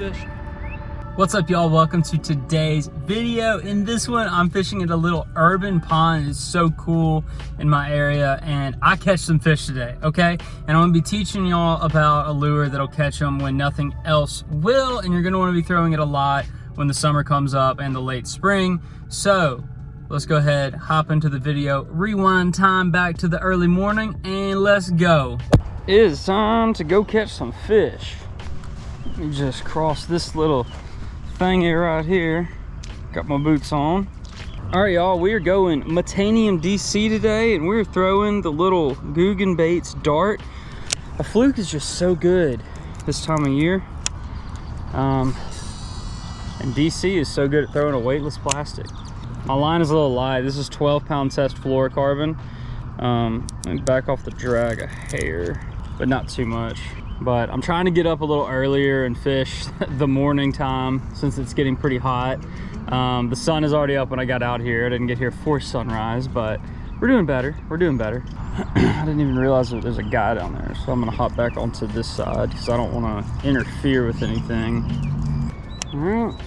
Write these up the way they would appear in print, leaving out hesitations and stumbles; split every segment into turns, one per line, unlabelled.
fish. What's up, y'all? Welcome to today's video. In this one, I'm fishing at a little urban pond. It's so cool in my area, and I catch some fish today, okay? And I'm gonna be teaching y'all about a lure that'll catch them when nothing else will, and you're gonna wanna be throwing it a lot when the summer comes up and the late spring. So let's go ahead, hop into the video, rewind time back to the early morning, and let's go. It is time to go catch some fish. Let me just cross this little thingy right here. Got my boots on. All right, y'all, we are going Metanium DC today, and we're throwing the little Googan Baits dart. A fluke is just so good this time of year. And DC is so good at throwing a weightless plastic. My line is a little light. This is 12-pound test fluorocarbon. And back off the drag a hair, but not too much. But I'm trying to get up a little earlier and fish the morning time since it's getting pretty hot. The sun is already up when I got out here. I didn't get here before sunrise, but we're doing better. We're doing better. I didn't even realize that there's a guy down there, so I'm gonna hop back onto this side because I don't want to interfere with anything. All right,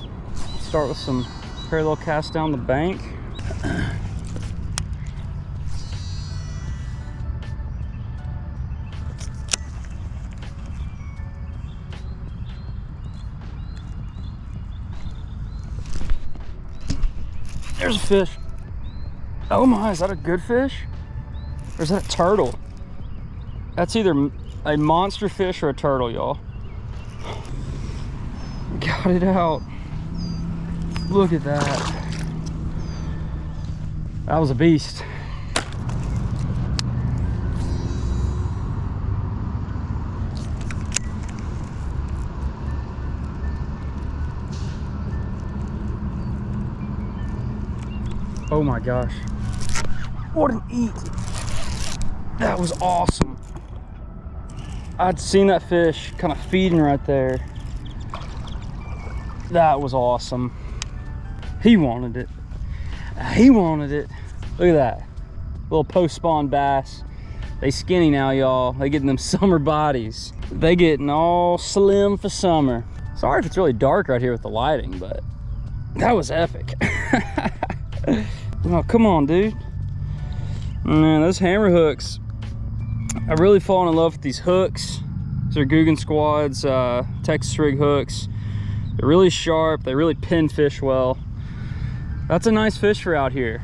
start with some parallel cast down the bank. There's a fish. Oh my, is that a good fish? Or is that a turtle? That's either a monster fish or a turtle, y'all. Got it out. Look at that. That was a beast. Oh my gosh. What an eat. That was awesome. I'd seen that fish kind of feeding right there. That was awesome. He wanted it. He wanted it. Look at that. Little post-spawn bass. They skinny now, y'all. They getting them summer bodies. They getting all slim for summer. Sorry if it's really dark right here with the lighting, but that was epic. Oh, come on, dude. Man, those hammer hooks. I've really fallen in love with these hooks. These are Googan Squad's Texas rig hooks. They're really sharp. They really pin fish well. That's a nice fish for out here.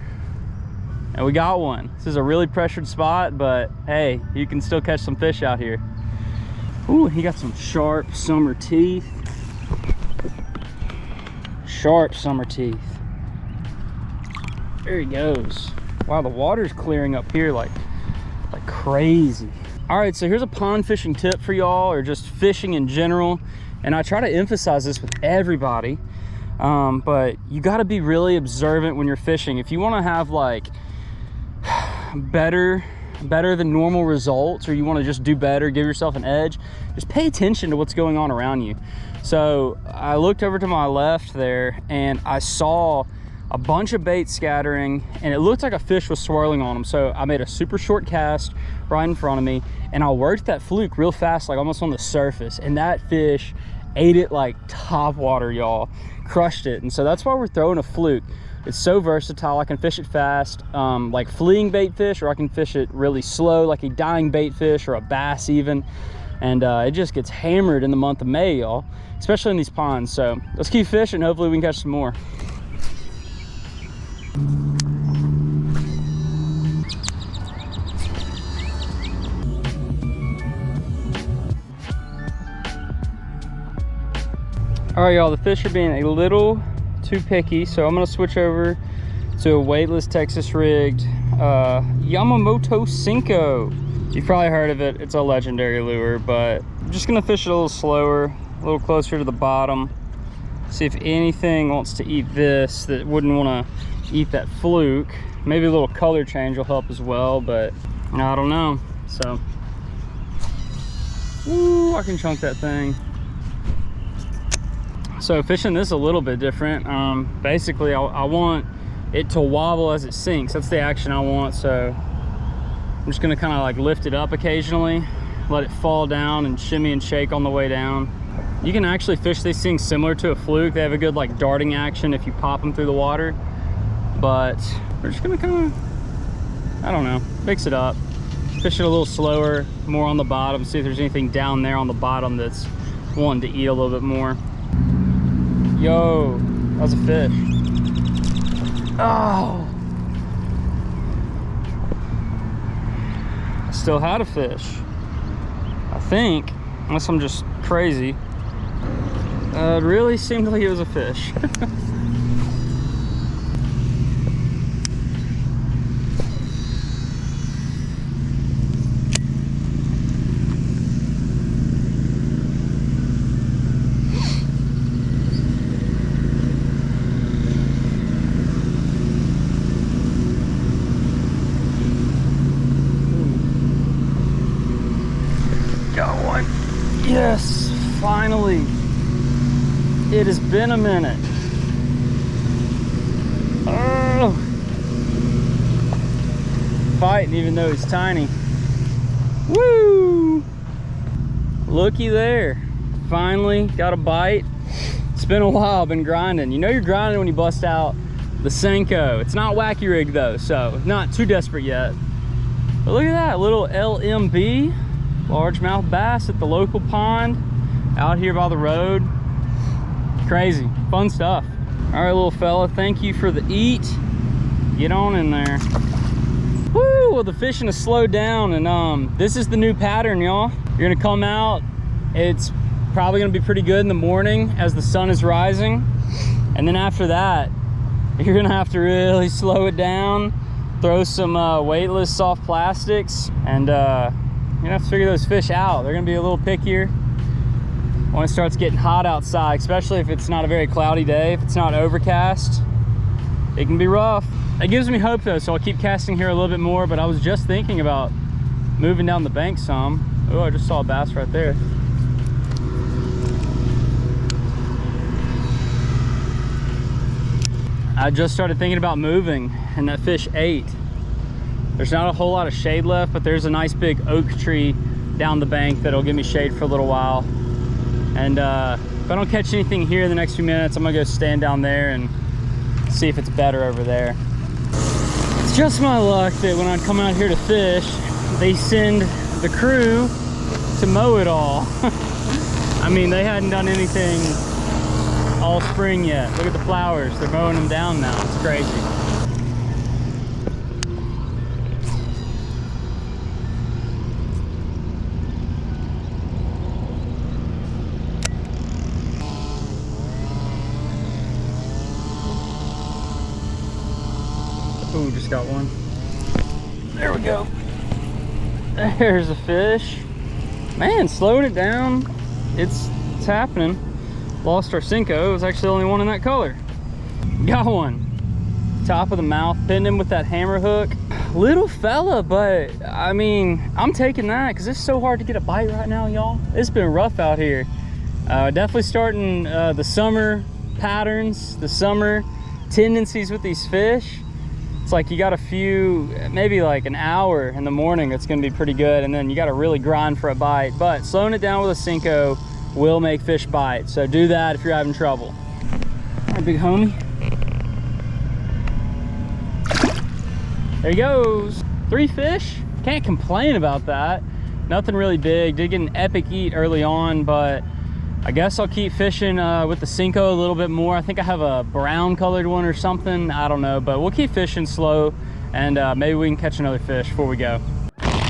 And we got one. This is a really pressured spot, but hey, you can still catch some fish out here. Ooh, he got some sharp summer teeth. Sharp summer teeth. There he goes. Wow, the water's clearing up here like crazy. All right, so here's a pond fishing tip for y'all, or just fishing in general. And I try to emphasize this with everybody, but you got to be really observant when you're fishing. If you want to have like better than normal results, or you want to just do better, give yourself an edge, just pay attention to what's going on around you. So I looked over to my left there and I saw a bunch of bait scattering, and it looked like a fish was swirling on them. So I made a super short cast right in front of me, and I worked that fluke real fast, like almost on the surface, and that fish ate it like top water, y'all. Crushed it. And so that's why we're throwing a fluke. It's so versatile. I can fish it fast, like fleeing bait fish, or I can fish it really slow, like a dying bait fish or a bass even. And it just gets hammered in the month of May, y'all, especially in these ponds. So let's keep fishing. Hopefully we can catch some more. All right, y'all, the fish are being a little too picky, so I'm gonna switch over to a weightless Texas rigged Yamamoto Cinco. You've probably heard of it. It's a legendary lure, but I'm just gonna fish it a little slower, a little closer to the bottom. See if anything wants to eat this that wouldn't want to eat that fluke. Maybe a little color change will help as well, but I don't know. So, ooh, I can chunk that thing. So fishing this a little bit different. Basically, I want it to wobble as it sinks. That's the action I want. So I'm just gonna kind of like lift it up occasionally, let it fall down and shimmy and shake on the way down. You can actually fish these things similar to a fluke. They have a good like darting action if you pop them through the water. But we're just gonna kind of, I don't know, mix it up. Fish it a little slower, more on the bottom, see if there's anything down there on the bottom that's wanting to eat a little bit more. Yo, that was a fish. Oh! I still had a fish, I think, unless I'm just crazy. It really seemed like it was a fish. Got one. Yes, finally. It has been a minute. Oh, fighting even though he's tiny. Woo! Looky there. Finally got a bite. It's been a while, I've been grinding. You know you're grinding when you bust out the Senko. It's not wacky rig though, so not too desperate yet. But look at that, little LMB, largemouth bass at the local pond out here by the road. Crazy, fun stuff. All right, little fella, thank you for the eat. Get on in there. Woo, well, the fishing has slowed down, and this is the new pattern, y'all. You're gonna come out, it's probably gonna be pretty good in the morning as the sun is rising. And then after that, you're gonna have to really slow it down, throw some weightless soft plastics, and you're gonna have to figure those fish out. They're gonna be a little pickier when it starts getting hot outside, especially if it's not a very cloudy day. If it's not overcast, it can be rough. It gives me hope though, so I'll keep casting here a little bit more, but I was just thinking about moving down the bank some. Oh, I just saw a bass right there. I just started thinking about moving, and that fish ate. There's not a whole lot of shade left, but there's a nice big oak tree down the bank that'll give me shade for a little while. And if I don't catch anything here in the next few minutes, I'm gonna go stand down there and see if it's better over there. It's just my luck that when I come out here to fish, they send the crew to mow it all. I mean, they hadn't done anything all spring yet. Look at the flowers, they're mowing them down now. It's crazy. Ooh, just got one. There we go. There's a fish. Man, slowing it down. It's happening. Lost our Senko. It was actually the only one in that color. Got one. Top of the mouth, pinned him with that hammer hook. Little fella, but I mean, I'm taking that because it's so hard to get a bite right now, y'all. It's been rough out here. Definitely starting the summer patterns, the summer tendencies with these fish. It's like you got a few, maybe like an hour in the morning, it's gonna be pretty good, and then you gotta really grind for a bite. But slowing it down with a Senko will make fish bite, so do that if you're having trouble. All right, big homie. There he goes. 3 fish, can't complain about that. Nothing really big. Did get an epic eat early on, but I guess I'll keep fishing with the Senko a little bit more. I think I have a brown colored one or something, I don't know, but we'll keep fishing slow, and maybe we can catch another fish before we go.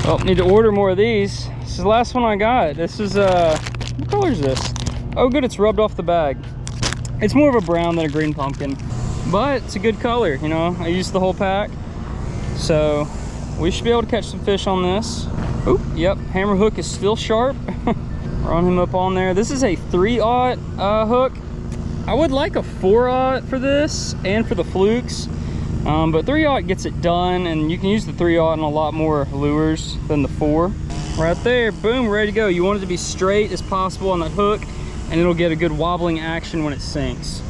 Oh, need to order more of these. This is the last one I got. This is what color is this? Oh good, it's rubbed off the bag. It's more of a brown than a green pumpkin, but it's a good color, you know. I used the whole pack, so we should be able to catch some fish on this. Oh, yep, hammer hook is still sharp. Run him up on there. This is a 3/0 hook. I would like a 4/0 for this and for the flukes, but 3/0 gets it done, and you can use the 3/0 in a lot more lures than the 4. Right there, boom, ready to go. You want it to be straight as possible on that hook, and it'll get a good wobbling action when it sinks.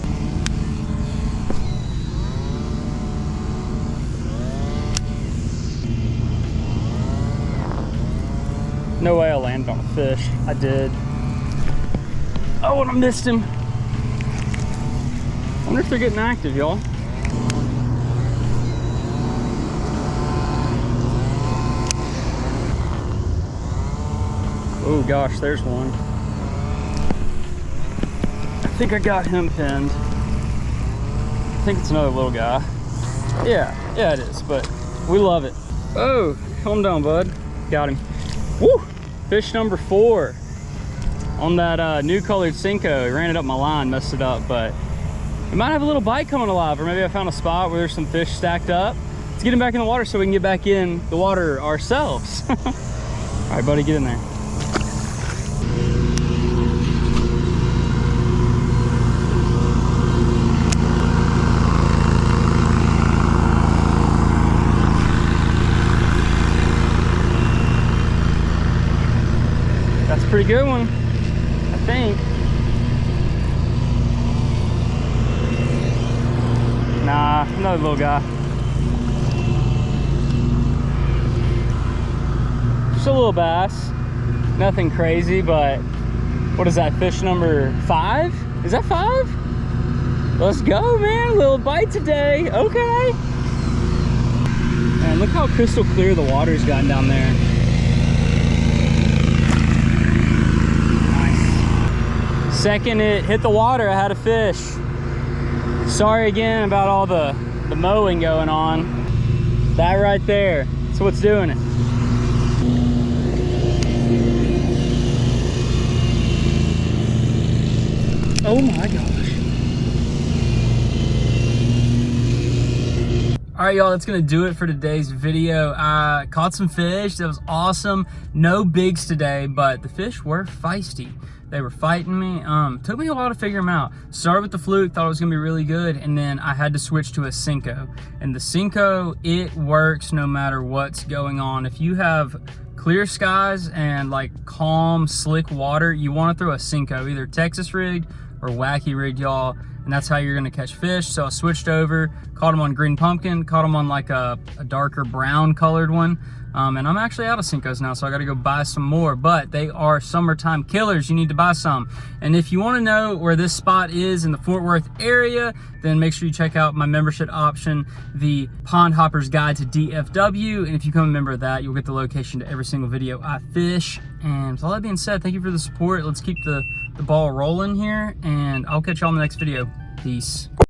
No way I landed on a fish. I did. Oh, and I missed him. I wonder if they're getting active, y'all. Oh gosh, there's one. I think I got him pinned. I think it's another little guy. Yeah, it is, but we love it. Oh, calm down, bud. Got him. Woo! Fish number 4 on that new colored Senko. He ran it up my line, messed it up, but it might have a little bite coming alive, or maybe I found a spot where there's some fish stacked up. Let's get him back in the water so we can get back in the water ourselves. All right, buddy, get in there. That's a pretty good one, I think. Nah, another little guy. Just a little bass. Nothing crazy, but what is that, fish number 5? Is that 5? Let's go, man. A little bite today. Okay. Man, look how crystal clear the water's gotten down there. Nice. Second it hit the water, I had a fish. Sorry again about all the mowing going on. That right there, that's what's doing it. Oh my gosh. All right, y'all, that's gonna do it for today's video. I caught some fish, that was awesome. No bigs today, but the fish were feisty. They were fighting me. Took me a while to figure them out. Started with the fluke, thought it was gonna be really good, and then I had to switch to a Senko. And the Senko, it works no matter what's going on. If you have clear skies and like calm, slick water, you wanna throw a Senko, either Texas rigged or wacky rigged, y'all. And that's how you're gonna catch fish. So I switched over, caught them on green pumpkin, caught them on like a darker brown colored one. And I'm actually out of Senkos now, so I gotta go buy some more, but they are summertime killers. You need to buy some. And if you wanna know where this spot is in the Fort Worth area, then make sure you check out my membership option, the Pond Hopper's Guide to DFW. And if you become a member of that, you'll get the location to every single video I fish. And with all that being said, thank you for the support. Let's keep the ball rolling here, and I'll catch y'all in the next video. Peace.